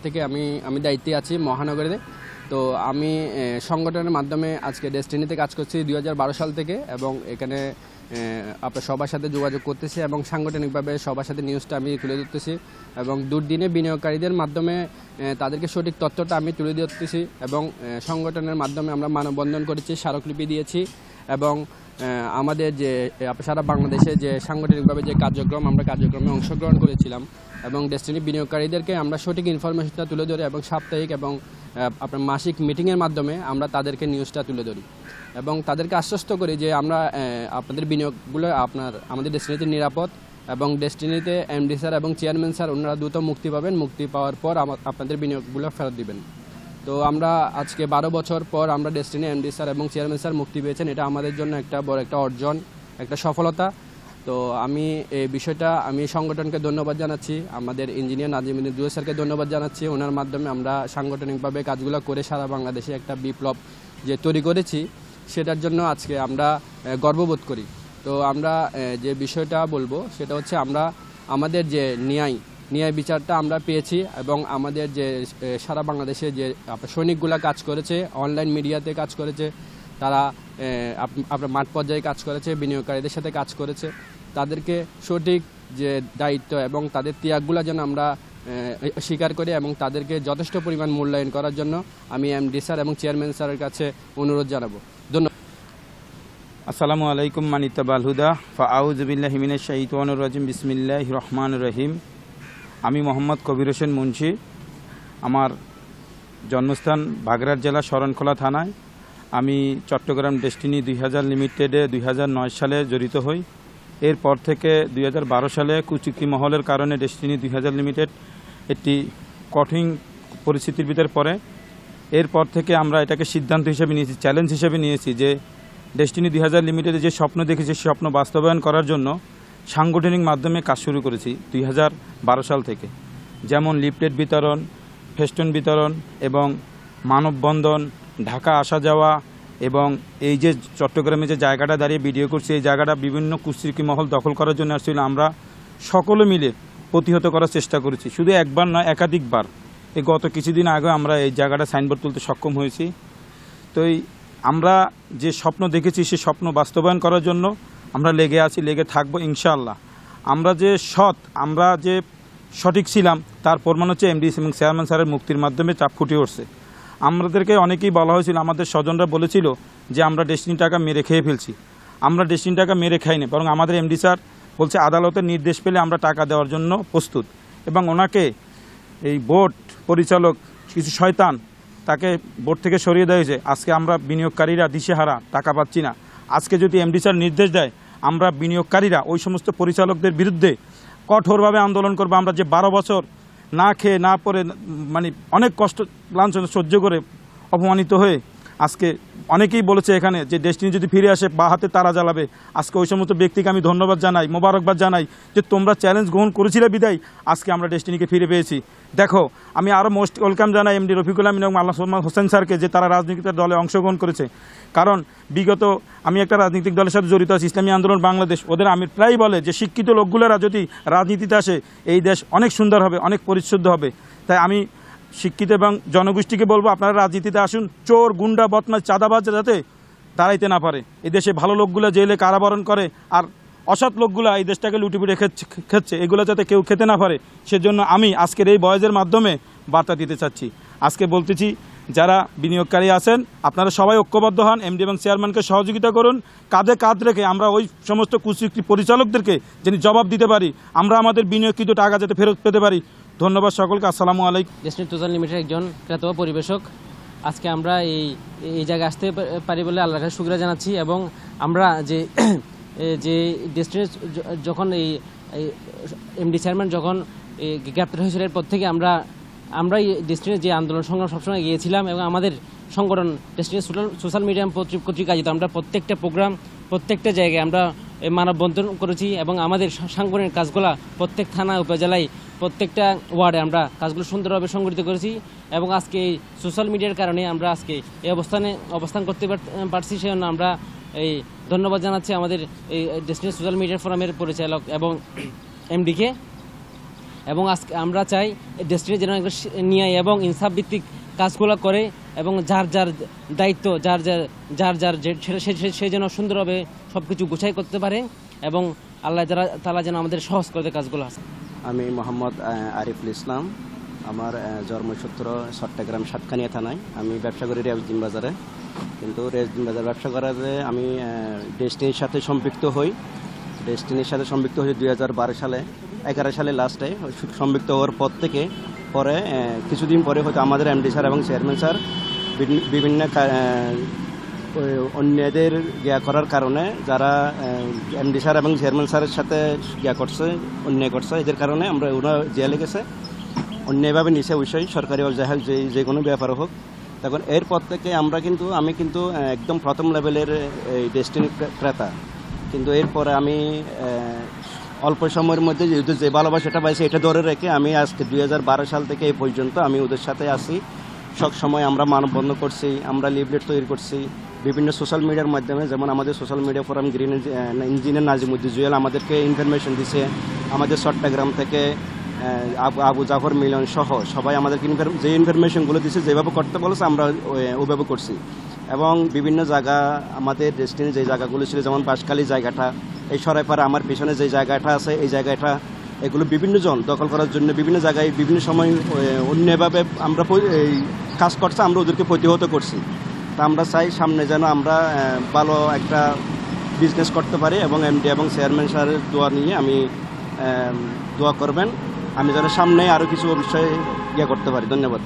থেকে আমি দায়িত্বে আছি মহানগরে। তো আমি সংগঠনের মাধ্যমে আজকে ডেস্টিনিতে কাজ করছি 2012 সাল থেকে, এবং এখানে আপনার সবার সাথে যোগাযোগ করতেছি এবং সাংগঠনিকভাবে সবার সাথে নিউজটা আমি তুলে ধরতেছি, এবং দুর্দিনে বিনিয়োগকারীদের মাধ্যমে তাদেরকে সঠিক তথ্যটা আমি তুলে ধরতেছি, এবং সংগঠনের মাধ্যমে আমরা মানববন্ধন করেছি, স্মারকলিপি দিয়েছি, এবং আমাদের যে সারা বাংলাদেশে যে সাংগঠনিকভাবে যে কার্যক্রমে অংশগ্রহণ করেছিলাম, এবং ডেস্টিনি বিনিয়োগকারীদেরকে আমরা সঠিক ইনফরমেশনটা তুলে ধরি, এবং সাপ্তাহিক এবং আপনার মাসিক মিটিংয়ের মাধ্যমে আমরা তাদেরকে নিউজটা তুলে ধরি এবং তাদেরকে আশ্বস্ত করি যে আমরা আপনাদের বিনিয়োগগুলো আমাদের ডেস্টিনিতে নিরাপদ, এবং ডেস্টিনিতে এমডি স্যার এবং চেয়ারম্যান স্যার ওনারা দ্রুত মুক্তি পাবেন, মুক্তি পাওয়ার পর আপনাদের বিনিয়োগগুলো ফেরত দিবেন। তো আমরা আজকে 12 বছর পর আমরা ডেস্টিনি এমডি স্যার এবং চেয়ারম্যান স্যার মুক্তি পেয়েছেন, এটা আমাদের জন্য একটা বড় একটা অর্জন, একটা সফলতা। তো আমি এই বিষয়টা সংগঠনকে ধন্যবাদ জানাচ্ছি, আমাদের ইঞ্জিনিয়ার নাজিমুদ্দিন জুয়েল স্যারকে ধন্যবাদ জানাচ্ছি। ওনার মাধ্যমে আমরা সাংগঠনিকভাবে কাজগুলো করে সারা বাংলাদেশে একটা বিপ্লব যে তৈরি করেছি, সেটার জন্য আজকে আমরা গর্ববোধ করি। তো আমরা যে বিষয়টা বলবো সেটা হচ্ছে আমরা আমাদের যে ন্যায় বিচারটা আমরা পেয়েছি, এবং আমাদের যে সারা বাংলাদেশে যে সৈনিকগুলা কাজ করেছে, অনলাইন মিডিয়াতে কাজ করেছে, তারা আপনার মাঠ পর্যায়ে কাজ করেছে, বিনিয়োগকারীদের সাথে কাজ করেছে, তাদেরকে সঠিক যে দায়িত্ব এবং তাদের ত্যাগগুলো যেন আমরা স্বীকার করি, এবং তাদেরকে যথেষ্ট পরিমাণ মূল্যায়ন করার জন্য আমি এমডি স্যার এবং চেয়ারম্যান স্যারের কাছে অনুরোধ জানাবো। ধন্যবাদ। আসসালামু আলাইকুম মানিতাবাল হুদা ফাউযু বিল্লাহি মিনাশ শাইতানির রাজিম বিসমিল্লাহির রহমানির রহিম। আমি মোহাম্মদ কবির হোসেন মুন্সি। আমার জন্মস্থান বাগেরহাট জেলা শরণখোলা থানায়। আমি চট্টগ্রাম ডেস্টিনি 2000 লিমিটেডে 2009 সালে জড়িত হই। এরপর থেকে 2012 সালে কুচুকি মহলের কারণে ডেস্টিনি 2000 লিমিটেড একটি কঠিন পরিস্থিতির ভিতরে পড়ে। এরপর থেকে আমরা এটাকে সিদ্ধান্ত হিসেবে নিয়েছি, চ্যালেঞ্জ হিসেবে নিয়েছি যে ডেস্টিনি 2000 লিমিটেডে যে স্বপ্ন দেখেছি, স্বপ্ন বাস্তবায়ন করার জন্য সাংগঠনিক মাধ্যমে কাজ শুরু করেছি 2012 সাল থেকে। যেমন লিফলেট বিতরণ, ফেস্টুন বিতরণ, এবং মানববন্ধন, ঢাকা আসা যাওয়া, এবং এই যে চট্টগ্রামে যে জায়গাটা দাঁড়িয়ে ভিডিও করছি, এই জায়গাটা বিভিন্ন কুচুকি মহল দখল করার জন্য আসছিল। আমরা সকলে মিলে প্রতিহত করার চেষ্টা করেছি, শুধু একবার নয়, একাধিকবার। এই গত কিছুদিন আগে আমরা এই জায়গাটা সাইনবোর্ড তুলতে সক্ষম হয়েছি। তো আমরা যে স্বপ্ন দেখেছি সেই স্বপ্ন বাস্তবায়ন করার জন্য আমরা লেগে আছি, লেগে থাকবো ইনশাআল্লাহ। আমরা যে আমরা যে সঠিক ছিলাম তার প্রমাণ হচ্ছে এমডি এবং চেয়ারম্যান স্যারের মুক্তির মাধ্যমে চাপ ফুটে উঠছে। আমাদেরকে অনেকেই বলা হয়েছিল, আমাদের স্বজনরা বলেছিল যে আমরা ডেস্টিনি টাকা মেরে খেয়ে ফেলছি। আমরা ডেস্টিনি টাকা মেরে খাইনি, বরং আমাদের এমডি স্যার বলছে আদালতের নির্দেশ পেলে আমরা টাকা দেওয়ার জন্য প্রস্তুত, এবং ওনাকে এই বোর্ড পরিচালক কিছু শয়তান তাকে বোর্ড থেকে সরিয়ে দেওয়া হয়েছে। আজকে আমরা বিনিয়োগকারীরা দিশেহারা, টাকা পাচ্ছি না। আজকে যদি এমডি স্যার নির্দেশ দেয়, আমরা বিনিয়োগকারীরা ওই সমস্ত পরিচালকদের বিরুদ্ধে কঠোরভাবে আন্দোলন করবো। আমরা যে 12 বছর না খেয়ে না পরে মানে অনেক কষ্ট লাঞ্ছনা সহ্য করে অপমানিত হয়ে আজকে অনেকেই বলেছে এখানে যে ডেস্টিনি যদি ফিরে আসে বা হাতে তারা জ্বালাবে। আজকে ওই সমস্ত ব্যক্তিকে আমি ধন্যবাদ জানাই, মোবারকবাদ জানাই যে তোমরা চ্যালেঞ্জ গ্রহণ করেছিলে বিদায় আজকে আমরা ডেস্টিনিকে ফিরে পেয়েছি। দেখো, আমি আরও মোস্ট ওয়েলকাম জানাই এমডি রফিকুল আমিন এবং আল্লাহ হোসেন স্যারকে যে তারা রাজনৈতিক দলে অংশগ্রহণ করেছে। কারণ বিগত আমি একটা রাজনৈতিক দলের সাথে জড়িত আছি, ইসলামী আন্দোলন বাংলাদেশ। ওদের আমি প্রায় বলে যে শিক্ষিত লোকগুলোরা যদি রাজনীতিতে আসে এই দেশ অনেক সুন্দর হবে, অনেক পরিশুদ্ধ হবে। তাই আমি শিক্ষিত এবং জনগোষ্ঠীকে বলবো, আপনারা রাজনীতিতে আসুন। চোর, গুন্ডা, বদমাশ, চাঁদাবাজ যাতে দাঁড়াইতে না পারে। এই দেশে ভালো লোকগুলো জেলে কারাবরণ করে, আর অসৎ লোকগুলো এই দেশটাকে লুটিপুটে খেচ্ছে, এগুলো যাতে কেউ খেতে না পারে, সেজন্য আমি আজকের এই বয়েজের মাধ্যমে বার্তা দিতে চাচ্ছি। আজকে বলতেছি, যারা বিনিয়োগকারী আছেন আপনারা সবাই ঐক্যবদ্ধ হন, এমডি এবং চেয়ারম্যানকে সহযোগিতা করুন। কাঁধে কাঁধ রেখে আমরা ওই সমস্ত কুচুক্তি পরিচালকদেরকে যিনি জবাব দিতে পারি, আমরা আমাদের বিনিয়োগকৃত টাকা যাতে ফেরত পেতে পারি। ধন্যবাদ সকলকে। আসসালামু আলাইকুম। ডেস্টিনি 2000 লিমিটেড একজন ক্রেতা ও পরিবেশক। আজকে আমরা এই জায়গায় আসতে পারি বলে আল্লাহর কাছে শুকরিয়া জানাচ্ছি, এবং আমরা যে ডেস্টিনি যখন এই এমডি চেয়ারম্যান যখন গ্রেপ্তার হয়েছিল, এরপর থেকে আমরা এই ডেস্টিনির যে আন্দোলন সংগ্রাম সবসময় গিয়েছিলাম, এবং আমাদের সংগঠন ডেস্টিনি সোশ্যাল মিডিয়া কর্তৃক আয়োজিত আমরা প্রত্যেকটা প্রোগ্রাম, প্রত্যেকটা জায়গায় আমরা মানববন্ধন করেছি, এবং আমাদের সাংগঠনিক কাজগুলো প্রত্যেক থানা উপজেলায় প্রত্যেকটা ওয়ার্ডে আমরা কাজগুলো সুন্দরভাবে সংগঠিত করেছি। এবং আজকে এই সোশ্যাল মিডিয়ার কারণে আমরা আজকে এই অবস্থান করতে পারছি। সেজন্য আমরা এই ধন্যবাদ জানাচ্ছি আমাদের এই ডেস্টিনি সোশ্যাল মিডিয়া ফোরামের পরিচালক এবং এমডিকে। এবং আজকে আমরা চাই ডেস্টিনি যেন একটা ন্যায় এবং ইনসাফ ভিত্তিক কাজগুলো করে এবং যার যার দায়িত্ব যার সে যেন সুন্দরভাবে সব কিছু গুছাই করতে পারে এবং আল্লাহ তাআলা যেন আমাদের সহজ করে দেয় কাজগুলো। আমি মোহাম্মদ আরিফুল ইসলাম। আমার জন্মসূত্র চট্টগ্রাম সাতকানিয়া থানায়। আমি ব্যবসা করি রেজদিন বাজারে, কিন্তু রেজদিন বাজার ব্যবসা করাতে আমি ডেস্টিনির সাথে সম্পৃক্ত হই। ডেস্টিনির সাথে সম্পৃক্ত হই 2012 সালে, 11 সালে লাস্টে সম্পৃক্ত হওয়ার পর থেকে পরে কিছুদিন পরে হয়তো আমাদের এমডি স্যার এবং চেয়ারম্যান স্যার বিভিন্ন অন্যদের করার কারণে, যারা এমডি স্যার এবং চেয়ারম্যান স্যারের সাথে করছে, অন্যায় করছে, এদের কারণে ওরা জেলে গেছে। অন্যায়ভাবে নিচে বিষয় সরকারি জাহাজ যে কোনো ব্যাপার হোক। তখন এরপর থেকে আমি কিন্তু একদম প্রথম লেভেলের এই ডেস্টিনি ক্রেতা। কিন্তু এরপরে আমি অল্প সময়ের মধ্যে যেহেতু যে ভালোবাসাটা পাইছি এটা ধরে রেখে আমি আজকে 2012 সাল থেকে এই পর্যন্ত আমি ওদের সাথে আছি। সব সময় আমরা মানববন্ধন করছি, আমরা লিফলেট তৈরি করছি বিভিন্ন সোশ্যাল মিডিয়ার মাধ্যমে। যেমন আমাদের social media forum green engineer Nazimuddin Jewel আমাদেরকে ইনফরমেশন দিছে, আমাদের চট্টগ্রাম থেকে আবু জাফর মিলন সহ সবাই আমাদেরকে যে ইনফরমেশনগুলো দিছে, যেভাবে করতে বলেছে আমরা ওইভাবে করছি। এবং বিভিন্ন জায়গা আমাদের ডেস্টিনি যে জায়গাগুলো ছিল, যেমন বাঁশখালী জায়গাটা, এই সরাইপাড়া আমার পিছনে যে জায়গাটা আছে এই জায়গাটা, এগুলো বিভিন্ন জন দখল করার জন্য বিভিন্ন জায়গায় বিভিন্ন সময় অন্যভাবে আমরা এই কাজ করছে, আমরা ওদেরকে প্রতিহত করছি। তা আমরা চাই সামনে যেন আমরা ভালো একটা বিজনেস করতে পারি এবং এমডি এবং চেয়ারম্যান স্যারের দোয়া নিয়ে আমি দোয়া করবেন, আমি যেন সামনে আরও কিছু বিষয়ে করতে পারি। ধন্যবাদ।